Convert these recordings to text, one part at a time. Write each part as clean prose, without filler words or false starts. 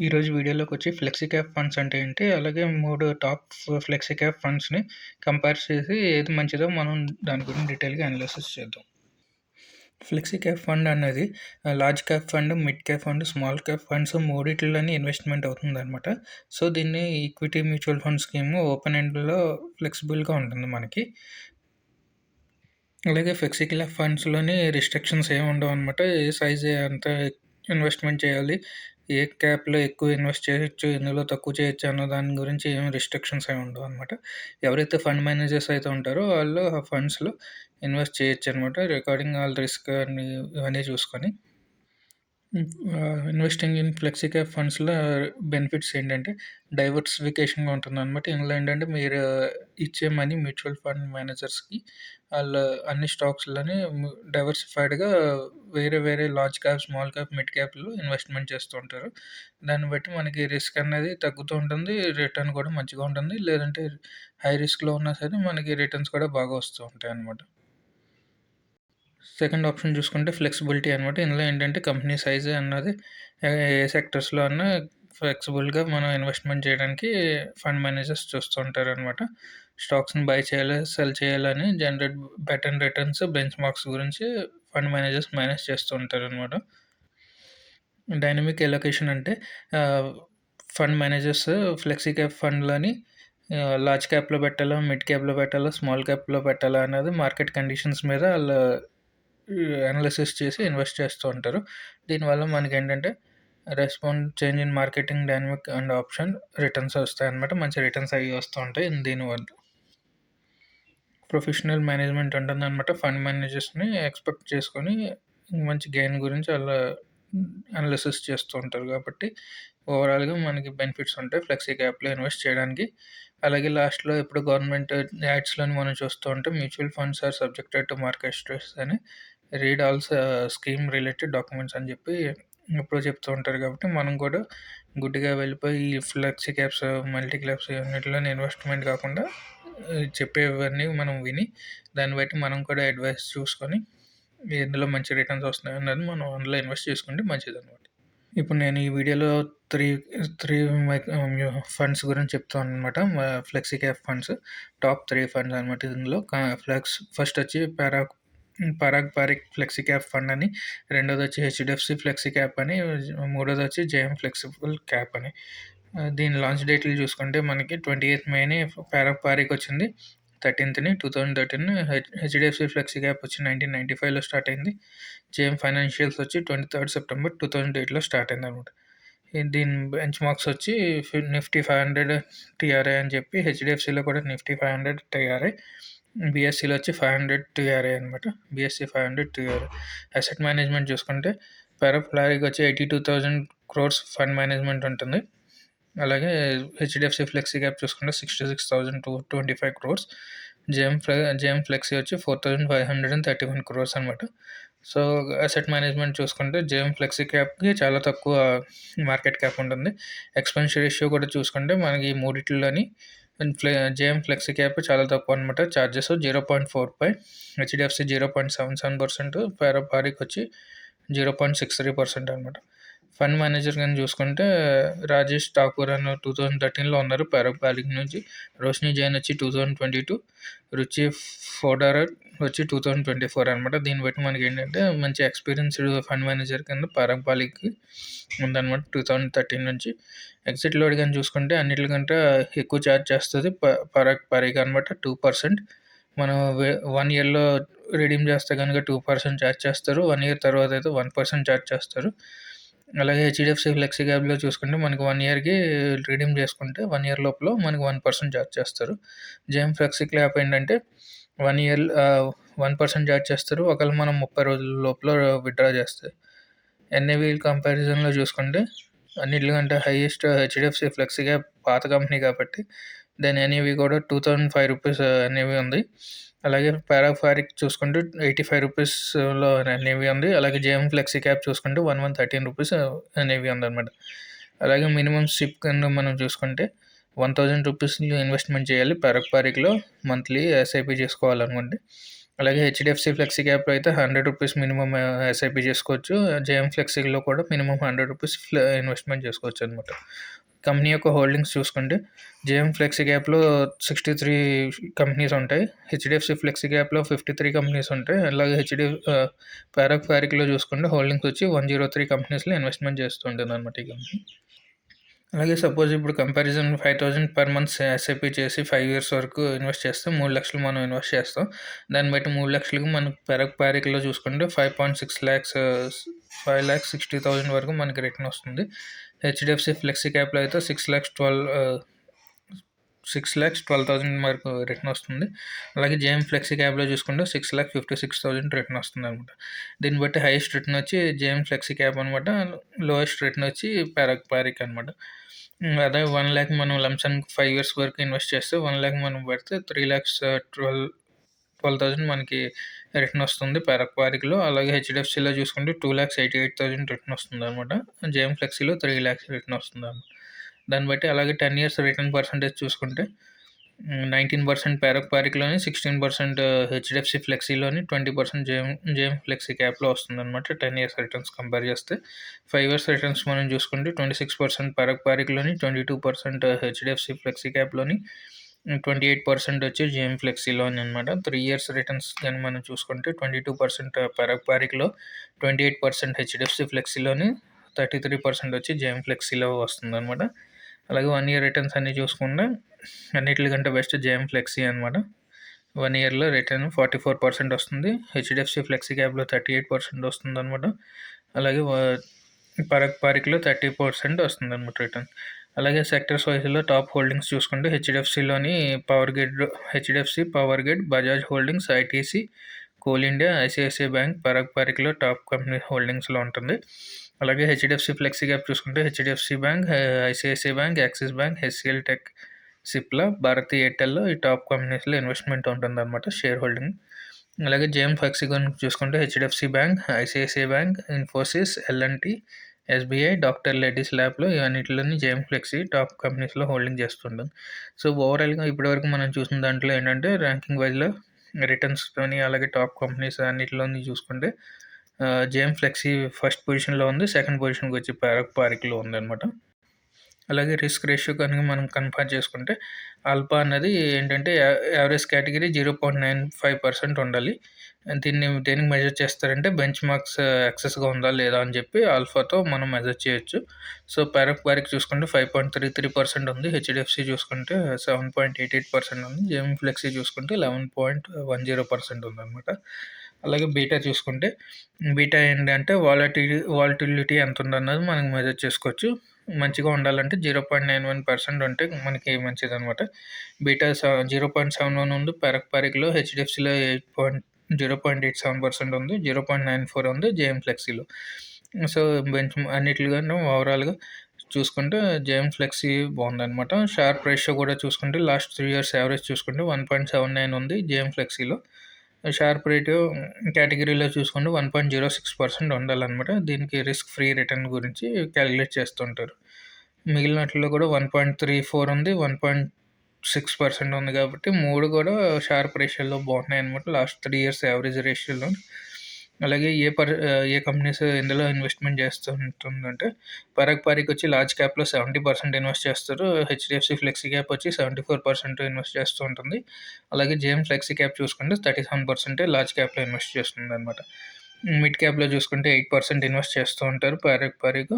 ఈరోజు వీడియోలోకొచ్చి flexi cap funds అంటే ఏంటి? అలాగే 3 టాప్ ఫ్లెక్సీ క్యాప్ ఫండ్స్‌ని కంపేర్ చేసి ఏది మంచిదో మనం దాని గురించి డీటెయిల్‌గా అనాలిసిస్ చేద్దాం. ఫ్లెక్సీ క్యాప్ ఫండ్ అనేది large cap fund, mid cap fund, small cap funds మూడిట్లోని ఇన్వెస్ట్‌మెంట్ అవుతుందనమాట. సో, దీన్ని equity mutual fund scheme open ఎండ్‌లో ఫ్లెక్సిబుల్‌గా ఉంటుంది మనకి. అలాగే ఫ్లెక్సీ క్యాప్ ఫండ్స్‌లోని రిస్ట్రిక్షన్స్ ఏమి ఉండవనమాట. ఏ సైజ్ ఎంత ఇన్వెస్ట్‌మెంట్ చేయాలి, ఏ క్యాప్‌లో ఎక్కువ ఇన్వెస్ట్ చేయొచ్చు, ఎందులో తక్కువ చేయొచ్చు అన్న దాని గురించి ఏమి రిస్ట్రిక్షన్స్ ఏమి ఉండవనమాట. ఎవరైతే ఫండ్ మేనేజర్స్ అయితే ఉంటారో వాళ్ళు ఆ ఫండ్స్‌లో ఇన్వెస్ట్ చేయొచ్చనమాట. రిగార్డింగ్ ఆల్ రిస్క్ అని ఇవన్నీ చూసుకొని. ఇన్వెస్టింగ్ ఇన్ ఫ్లెక్సీ క్యాప్ ఫండ్స్‌లో బెనిఫిట్స్ ఏంటంటే, డైవర్సిఫికేషన్‌గా ఉంటుందనమాట. ఇందులో ఏంటంటే, మీరు ఇచ్చే మనీ మ్యూచువల్ ఫండ్ మేనేజర్స్‌కి ఆళ్ళు అన్ని స్టాక్స్‌లోని డైవర్సిఫైడ్‌గా వేరే వేరే large cap, small cap, mid క్యాప్‌లో ఇన్వెస్ట్‌మెంట్ చేస్తూ ఉంటారు. దాన్ని బట్టి మనకి రిస్క్ అనేది తగ్గుతూ ఉంటుంది. రిటర్న్ కూడా మంచిగా ఉంటుంది. లేదంటే హై రిస్క్‌లో ఉన్నా సరే మనకి రిటర్న్స్ కూడా బాగా వస్తూ ఉంటాయన్నమాట. సెకండ్ ఆప్షన్ చూసుకుంటే ఫ్లెక్సిబిలిటీ అనమాట. ఇందులో ఏంటంటే కంపెనీ సైజ్ అన్నది ఏ సెక్టర్స్‌లో అన్నా ఫ్లెక్సిబుల్‌గా మనం ఇన్వెస్ట్‌మెంట్ చేయడానికి ఫండ్ మేనేజర్స్ చూస్తూ ఉంటారనమాట. స్టాక్స్‌ని బై చేయాలా, సెల్ చేయాలని generate better returns, benchmarks గురించి ఫండ్ మేనేజర్స్ మేనేజ్ చేస్తూ ఉంటారనమాట. డైనమిక్ ఎలొకేషన్ అంటే ah, fund managers flexi cap ఫండ్‌లని లార్జ్ క్యాప్‌లో పెట్టాలా, మిడ్ క్యాప్‌లో పెట్టాలా, స్మాల్ క్యాప్‌లో పెట్టాలా అన్నది మార్కెట్ కండిషన్స్ మీద ఆళ్ళు అనాలిసిస్ చేసి ఇన్వెస్ట్ చేస్తూ ఉంటారు. దీనివల్ల మనకేంటంటే change in marketing dynamic and option returns వస్తాయన్నమాట. మంచి రిటర్న్స్ అయ్యి వస్తూ ఉంటాయి దీనివల్ల. ప్రొఫెషనల్ మేనేజ్మెంట్ ఉంటుందనమాట. ఫండ్ మేనేజర్స్‌ని ఎక్స్‌పెక్ట్ చేసుకొని మంచి గెయిన్ గురించి ఆళ్ళు అనాలిసిస్ చేస్తూ ఉంటారు కాబట్టి ఓవరాల్‌గా మనకి బెనిఫిట్స్ ఉంటాయి ఫ్లెక్సీ క్యాప్‌లో ఇన్వెస్ట్ చేయడానికి. అలాగే లాస్ట్‌లో ఇప్పుడు గవర్నమెంట్ యాడ్స్‌లోని మనం చూస్తూ ఉంటాం. Mutual funds are subjected to market stress అని read all scheme related documents అని చెప్పి ఎప్పుడో చెప్తూ ఉంటారు కాబట్టి మనం కూడా గుడ్డిగా వెళ్ళిపోయి ఈ ఫ్లెక్సీ క్యాప్స్, మల్టీ క్యాప్స్ ఇవన్నిటిలోని ఇన్వెస్ట్‌మెంట్ కాకుండా చెప్పేవన్నీ మనం విని దాన్ని బట్టి మనం కూడా అడ్వైస్ చూసుకొని ఎందులో మంచి రిటర్న్స్ వస్తున్నాయన్నది మనం అందులో ఇన్వెస్ట్ చేసుకుంటే మంచిదనమాట. ఇప్పుడు నేను ఈ వీడియోలో 3 ఫండ్స్ గురించి చెప్తాననమాట. Flexi cap funds. Top 3 funds అనమాట ఇందులో. ఫస్ట్ వచ్చి Parag Parikh flexi cap fund అని, రెండోదొచ్చి హెచ్‌డిఎఫ్‌సి ఫ్లెక్సీ క్యాప్ అని, మూడోదొచ్చి జేఎం ఫ్లెక్సిబుల్ క్యాప్ అని. దీని లాంచ్ డేట్లు చూసుకుంటే మనకి 28థ్ మేని పరాగ్ పారిక్ వచ్చింది. 13థ్‌ని 2013 హెచ్‌డిఎఫ్‌సి ఫ్లెక్సీ క్యాప్ వచ్చి 1995లో స్టార్ట్ అయింది. జేఎం ఫైనాన్షియల్స్ వచ్చి 23 సెప్టెంబర్ 2008లో స్టార్ట్ అయిందనమాట. దీని బెంచ్ మార్క్స్ వచ్చి నిఫ్టీ 500 టీఆర్ఐ అని చెప్పి హెచ్‌డిఎఫ్‌సిలో కూడా నిఫ్టీ 500 టీఆర్ఐ, బీఎస్‌సిలో వచ్చి 500 టీఆర్ఐ అనమాట. BSc 500 TRI. అసెట్ మేనేజ్మెంట్ చూసుకుంటే పారాఫ్లారిక్ వచ్చి 82,000 క్రోర్స్ ఫండ్ మేనేజ్మెంట్ ఉంటుంది. అలాగే హెచ్‌డిఎఫ్‌సి ఫ్లెక్సీ క్యాప్ చూసుకుంటే 66,225 క్రోర్స్. జేఎం ఫ్లెక్సీ వచ్చి 4,531 క్రోర్స్ అనమాట. సో, అసెట్ మేనేజ్మెంట్ చూసుకుంటే జేఎం ఫ్లెక్సీ క్యాప్‌కి చాలా తక్కువ మార్కెట్ క్యాప్ ఉంటుంది. ఎక్స్‌పెన్స్ రేషియో కూడా చూసుకుంటే మనకి ఈ మూడిట్లోని జేఎం ఫ్లెక్సీ క్యాప్ చాలా తక్కువనమాట. చార్జెస్ 0.45, హెచ్‌డిఎఫ్‌సి 0.77%, పారాపారిక్ వచ్చి 0.63% అనమాట. ఫండ్ మేనేజర్ గాని చూసుకుంటే రాజేష్ ఠాకూర్ అని 2013లో ఉన్నారు పారాపారిక్ నుంచి. రోషిని జైన్ వచ్చి 2022, రుచి ఫోడారర్ వచ్చి 2024 అనమాట. దీన్ని బట్టి మనకేంటంటే మంచి ఎక్స్‌పీరియన్స్‌డ్ ఫండ్ మేనేజర్ కింద పారాపాలిక్‌కి ఉందనమాట 2013 నుంచి. ఎగ్జిట్ లోడ్ గాని చూసుకుంటే అన్నిట్లికంటే ఎక్కువ చార్జ్ చేస్తది పరాగ్ పారిక్ అనమాట 2%. మనం 1 ఇయర్‌లో రిడీమ్ చేస్తే గనుక 2% చార్జ్ చేస్తారు. 1 ఇయర్ తర్వాత అయితే 1% చార్జ్ చేస్తారు. అలాగే హెచ్‌డిఎఫ్‌సి ఫ్లెక్సీ క్యాప్‌లో చూసుకుంటే మనకి 1 ఇయర్‌కి రిడీమ్ చేసుకుంటే 1 ఇయర్ లోపల మనకి 1% చార్జ్ చేస్తారు. జేఎం ఫ్లెక్సీ క్యాప్ ఏంటంటే 1 ఇయర్ 1% చార్జ్ చేస్తారు. ఒకవేళ మనం 30 రోజుల లోపల విత్‌డ్రా చేస్తే. ఎన్ఏవీ కంపారిజన్‌లో చూసుకుంటే అన్నిట్లికంటే హైయెస్ట్ హెచ్‌డిఎఫ్‌సి ఫ్లెక్సీ క్యాప్ పాత కంపెనీ కాబట్టి దాని ఎన్ఏవీ కూడా రూ. 2005 ఎన్ఏవీ ఉంది. అలాగే పారాఫారిక్ చూసుకుంటే రూ. 85లో ఎన్ఏవీ ఉంది. అలాగే జేఎం ఫ్లెక్సీ క్యాప్ చూసుకుంటే రూ. 1113 ఎన్ఏవీ ఉందనమాట. అలాగే మినిమమ్ సిప్ కింద మనం చూసుకుంటే రూ. 1000 ఇన్వెస్ట్‌మెంట్ చేయాలి పారాపారిక్‌లో మంత్లీ ఎస్ఐపి చేసుకోవాలనుకుంటే. అలాగే హెచ్‌డిఎఫ్‌సి ఫ్లెక్సీ క్యాప్‌లో అయితే రూ. 100 మినిమమ్ ఎస్ఐపి చేసుకోవచ్చు. జేఎం ఫ్లెక్సీలో కూడా మినిమమ్ రూ. 100 ఇన్వెస్ట్‌మెంట్ చేసుకోవచ్చనమాట. కంపెనీ యొక్క హోల్డింగ్స్ చూసుకుంటే జేఎం ఫ్లెక్సీ క్యాప్‌లో 63 కంపెనీస్ ఉంటాయి. హెచ్‌డిఎఫ్‌సి ఫ్లెక్సీ క్యాప్‌లో 53 కంపెనీస్ ఉంటాయి. అలాగే పారాక్ పారిక్‌లో చూసుకుంటే హోల్డింగ్స్ వచ్చి 103 కంపెనీస్‌లో ఇన్వెస్ట్‌మెంట్ చేస్తూ ఉంటుందనమాట ఈ కంపెనీ. అలాగే సపోజ్ ఇప్పుడు కంపారిజన్ 5,000 పర్ మంత్ ఎస్ఐపి చేసి 5 ఇయర్స్ వరకు ఇన్వెస్ట్ చేస్తే 3,00,000 మనం ఇన్వెస్ట్ చేస్తాం. దాన్ని బట్టి 3,00,000కి మనకు పారిక్‌లో చూసుకుంటే 5.6 లాక్స్ 5,60,000 వరకు మనకి రిటర్న్ వస్తుంది. హెచ్‌డిఎఫ్‌సి ఫ్లెక్సీ క్యాప్‌లో అయితే 6,12,000 వరకు రిటర్న్ వస్తుంది. అలాగే జేఎం ఫ్లెక్సీ క్యాప్‌లో చూసుకుంటే 6,56,000 రిటర్న్ వస్తుందనమాట. దీన్ని బట్టి హైయెస్ట్ రిటర్న్ వచ్చి జేఎం ఫ్లెక్సీ క్యాప్ అనమాట. లోయెస్ట్ రిటర్న్ వచ్చి పారిక్ అనమాట. అదే 1,00,000 మనం లంప్ సమ్ 5 ఇయర్స్ వరకు ఇన్వెస్ట్ చేస్తే 1,00,000 మనం పెడితే 3,12,000 మనకి రిటర్న్ వస్తుంది పారిక్‌లో. అలాగే హెచ్‌డిఎఫ్‌సిలో చూసుకుంటే 2,88,000 రిటర్న్ వస్తుందనమాట. జేఎం ఫ్లెక్సీలో 3,00,000 రిటర్న్ వస్తుందనమాట. దాన్ని బట్టి అలాగే 10 ఇయర్స్ రిటర్న్ పర్సెంటేజ్ చూసుకుంటే 19% పారిక్‌లోని, 16% హెచ్‌డిఎఫ్‌సి ఫ్లెక్సీలోని, 20% జేఎం ఫ్లెక్సీ క్యాప్‌లో వస్తుందనమాట. 10 ఇయర్స్ రిటర్న్స్ కంపేర్ చేస్తే. 5 ఇయర్స్ రిటర్న్స్ మనం చూసుకుంటే 26% పారిక్‌లోని, 22% హెచ్‌డిఎఫ్‌సి ఫ్లెక్సీ క్యాప్‌లోని, 28% వచ్చి జేఎం ఫ్లెక్సీలోని అనమాట. 3 ఇయర్స్ రిటర్న్స్ గాని మనం చూసుకుంటే 22% పారిక్‌లో, 28% హెచ్‌డిఎఫ్‌సి ఫ్లెక్సీలోని, 33% వచ్చి జేఎం ఫ్లెక్సీలో వస్తుందనమాట. అలాగే 1 ఇయర్ రిటర్న్స్ అన్నీ చూసుకుంటే అన్నిట్లికంటే బెస్ట్ జేఎం ఫ్లెక్సీ అనమాట. 1 ఇయర్‌లో రిటర్న్ 44% వస్తుంది. హెచ్‌డిఎఫ్‌సి ఫ్లెక్సీ క్యాప్‌లో 38% వస్తుందనమాట. అలాగే పారిక్‌లో 30% వస్తుందనమాట రిటర్న్. అలాగే సెక్టర్స్ వైస్‌లో టాప్ హోల్డింగ్స్ చూసుకుంటే HDFC Power Grid, Bajaj Holdings, ITC, Coal India, ICICI bank పారిక్‌లో టాప్ కంపెనీ హోల్డింగ్స్‌లో ఉంటుంది. అలాగే హెచ్‌డిఎఫ్‌సి ఫ్లెక్సీ క్యాప్ చూసుకుంటే HDFC bank, ICICI bank, Axis bank, HCL Tech, Cipla, Bharti ఎయిర్టెల్‌లో ఈ టాప్ కంపెనీస్‌లో ఇన్వెస్ట్‌మెంట్ ఉంటుందన్నమాట షేర్ హోల్డింగ్. అలాగే జేఎం ఫ్లెక్సీ గురించి చూసుకుంటే HDFC bank, ICICI bank, Infosys, L and T, SBI, doctor Reddy's ల్యాబ్‌లో ఇవన్నిటిలోని జేఎం ఫ్లెక్సీ టాప్ కంపెనీస్‌లో హోల్డింగ్ చేస్తుంటుంది. సో, ఓవరాల్‌గా ఇప్పటివరకు మనం చూసిన దాంట్లో ఏంటంటే ర్యాంకింగ్ వైస్‌లో రిటర్న్స్‌తోని అలాగే టాప్ కంపెనీస్ అన్నిటిలోని చూసుకుంటే జేఎం ఫ్లెక్సీ ఫస్ట్ పొజిషన్‌లో ఉంది. సెకండ్ పొజిషన్‌కి వచ్చి పారిక్‌లో ఉందన్నమాట. అలాగే రిస్క్ రేషియో కనుక మనం కంపేర్ చేసుకుంటే ఆల్ఫా అన్నది ఏంటంటే యావరేజ్ కేటగిరీ 0.95% ఉండాలి. దీన్ని దేనికి మెజర్ చేస్తారంటే బెంచ్ మార్క్స్ ఎక్సెస్‌గా ఉందా లేదా అని చెప్పి ఆల్ఫాతో మనం మెజర్ చేయొచ్చు. సో, పారిక్ చూసుకుంటే 5.33% ఉంది. హెచ్‌డిఎఫ్‌సి చూసుకుంటే 7.88% ఉంది. జేఎం ఫ్లెక్సీ చూసుకుంటే 11.10% ఉందన్నమాట. అలాగే బీటా చూసుకుంటే బీటా ఏంటంటే వాలటిలిటీ ఎంత ఉందన్నది మనం మెజర్ చేసుకోవచ్చు. మంచిగా ఉండాలంటే 0.91% ఉంటే మనకి మంచిదనమాట. బీటా 0.71 ఉంది పారిక్‌లో, హెచ్‌డిఎఫ్‌సిలో 0.87% ఉంది, 0.94 ఉంది జేఎం ఫ్లెక్సీలో. సో, అన్నిట్లిగాను ఓవరాల్‌గా చూసుకుంటే జేఎం ఫ్లెక్సీ బాగుందనమాట. షార్ప్ రేషియో కూడా చూసుకుంటే లాస్ట్ 3 ఇయర్స్ యావరేజ్ చూసుకుంటే 1.79 ఉంది జేఎం ఫ్లెక్సీలో. షార్ప్ రేటియో కేటగిరీలో చూసుకుంటే 1.06% ఉండాలనమాట. దీనికి రిస్క్ ఫ్రీ రిటర్న్ గురించి క్యాలిక్యులేట్ చేస్తుంటారు. మిగిలినట్లో కూడా 1.34 ఉంది, 1.6% ఉంది కాబట్టి 3 కూడా షార్ప్ రేషియోలో బాగున్నాయన్నమాట లాస్ట్ 3 ఇయర్స్ యావరేజ్ రేషియోలో. అలాగే ఏ కంపెనీస్ ఇందులో ఇన్వెస్ట్‌మెంట్ చేస్తుంటుందంటే పారిక్ వచ్చి లార్జ్ క్యాప్‌లో 70% ఇన్వెస్ట్ చేస్తారు. హెచ్‌డిఎఫ్‌సి ఫ్లెక్సీ క్యాప్ వచ్చి 74% ఇన్వెస్ట్ చేస్తూ ఉంటుంది. అలాగే జేఎం ఫ్లెక్సీ క్యాప్ చూసుకుంటే 37% లార్జ్ క్యాప్‌లో ఇన్వెస్ట్ చేస్తుందనమాట. మిడ్ క్యాప్‌లో చూసుకుంటే 8% ఇన్వెస్ట్ చేస్తూ ఉంటారు పారిక్.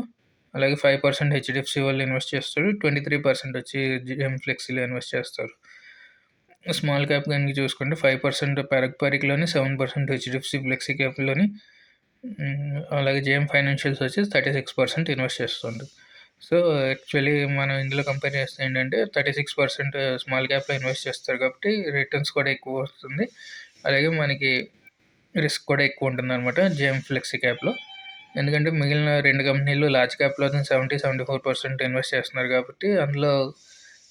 అలాగే 5% హెచ్‌డిఎఫ్‌సి వాళ్ళు ఇన్వెస్ట్ చేస్తారు. 23% వచ్చి జేఎం ఫ్లెక్సీలో ఇన్వెస్ట్ చేస్తారు. స్మాల్ క్యాప్ గనుక చూసుకుంటే 5% పారిక్‌లోని, 7% హెచ్‌డిఎఫ్‌సి ఫ్లెక్సీ క్యాప్‌లోని, అలాగే జేఎం ఫైనాన్షియల్స్ వచ్చి 36% ఇన్వెస్ట్ చేస్తుంది. సో, యాక్చువల్లీ మనం ఇందులో కంపేర్ చేస్తే ఏంటంటే 36% స్మాల్ క్యాప్‌లో ఇన్వెస్ట్ చేస్తారు కాబట్టి రిటర్న్స్ కూడా ఎక్కువ వస్తుంది. అలాగే మనకి రిస్క్ కూడా ఎక్కువ ఉంటుందనమాట జేఎం ఫ్లెక్సీ క్యాప్‌లో. ఎందుకంటే మిగిలిన 2 కంపెనీలు లార్జ్ క్యాప్‌లోనే 74% ఇన్వెస్ట్ చేస్తున్నారు కాబట్టి అందులో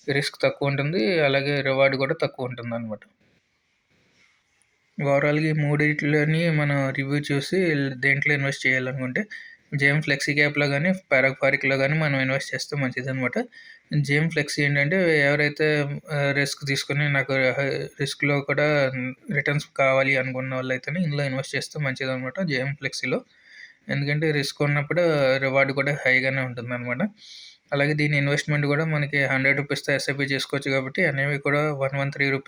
రిస్క్ తక్కువ ఉంటుంది. అలాగే రివార్డ్ కూడా తక్కువ ఉంటుందనమాట. ఓవరాల్‌గా ఈ మూడిట్లోని మనం రివ్యూ చూసి దేంట్లో ఇన్వెస్ట్ చేయాలనుకుంటే జేఎం ఫ్లెక్సీ క్యాప్‌లో గాని, పారాగ్ఫారిక్‌లో గాని మనం ఇన్వెస్ట్ చేస్తే మంచిదనమాట. జేఎం ఫ్లెక్సీ ఏంటంటే ఎవరైతే రిస్క్ తీసుకొని నాకు రిస్క్‌లో కూడా రిటర్న్స్ కావాలి అనుకున్న వాళ్ళైతేనే ఇందులో ఇన్వెస్ట్ చేస్తే మంచిదనమాట జేఎం ఫ్లెక్సీలో. ఎందుకంటే రిస్క్ ఉన్నప్పుడు రివార్డ్ కూడా హైగానే ఉంటుందనమాట. అలాగే దీని ఇన్వెస్ట్‌మెంట్ గూడా మనకి రూ. 100తో ఎస్ఐపి చేసుకోవచ్చు కాబట్టి అనేవి కూడా రూ. 113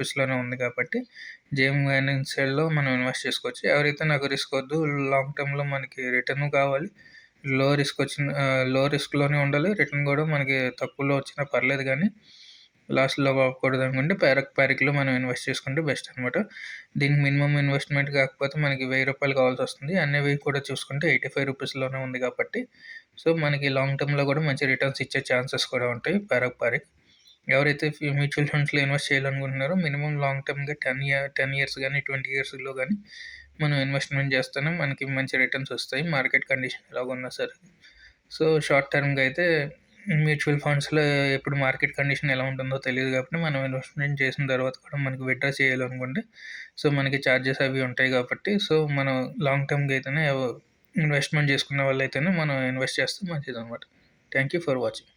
ఉంది కాబట్టి జేఎం ఫైనాన్షియల్‌లో మనం ఇన్వెస్ట్ చేసుకోవచ్చు. ఎవరైతే నాకు రిస్క్ వద్దు లాంగ్ టర్మ్‌లో మనకి రిటర్ను కావాలి. లో రిస్క్‌లోనే ఉండాలి. రిటర్న్ గూడా మనకి తక్కువలో వచ్చినా పర్లేదు గానీ, లాస్‌లో అవ్వకూడదనుకుంటే పారిక్‌లో మనం ఇన్వెస్ట్ చేసుకుంటే బెస్ట్ అనమాట. దీనికి మినిమమ్ ఇన్వెస్ట్‌మెంట్ కాకపోతే మనకి రూ. 1000 కావాల్సొస్తుంది. అనేవి కూడా చూసుకుంటే రూ. 85లోనే ఉంది కాబట్టి, సో, మనకి లాంగ్ టర్మ్‌లో గూడా మంచి రిటర్న్స్ ఇచ్చే ఛాన్సెస్ కూడా ఉంటాయి పారిక్. ఎవరైతే మ్యూచువల్ ఫండ్స్‌లో ఇన్వెస్ట్ చేయాలనుకుంటున్నారో మినిమమ్ లాంగ్ టర్మ్‌గా 10 ఇయర్స్ గానీ, 20 ఇయర్స్‌లో గానీ మనం ఇన్వెస్ట్‌మెంట్ చేస్తేనే మనకి మంచి రిటర్న్స్ ఒస్తాయి. మార్కెట్ కండిషన్ ఎలాగున్నా సరే. సో, షార్ట్ టర్మ్‌గా అయితే మ్యూచువల్ ఫండ్స్‌లో ఎప్పుడు మార్కెట్ కండిషన్ ఎలా ఉంటుందో తెలీదు కాబట్టి మనం ఇన్వెస్ట్‌మెంట్ చేసిన తర్వాత కూడా మనకి విత్‌డ్రా చేయాలనుకుంటే సో, మనకి చార్జెస్ అవి ఉంటాయి కాబట్టి సో, మనం లాంగ్ టర్మ్‌గా అయితేనే ఇన్వెస్ట్‌మెంట్ చేసుకున్న వాళ్ళైతేనే మనం ఇన్వెస్ట్ చేస్తే మంచిదనమాట. Thank you for watching.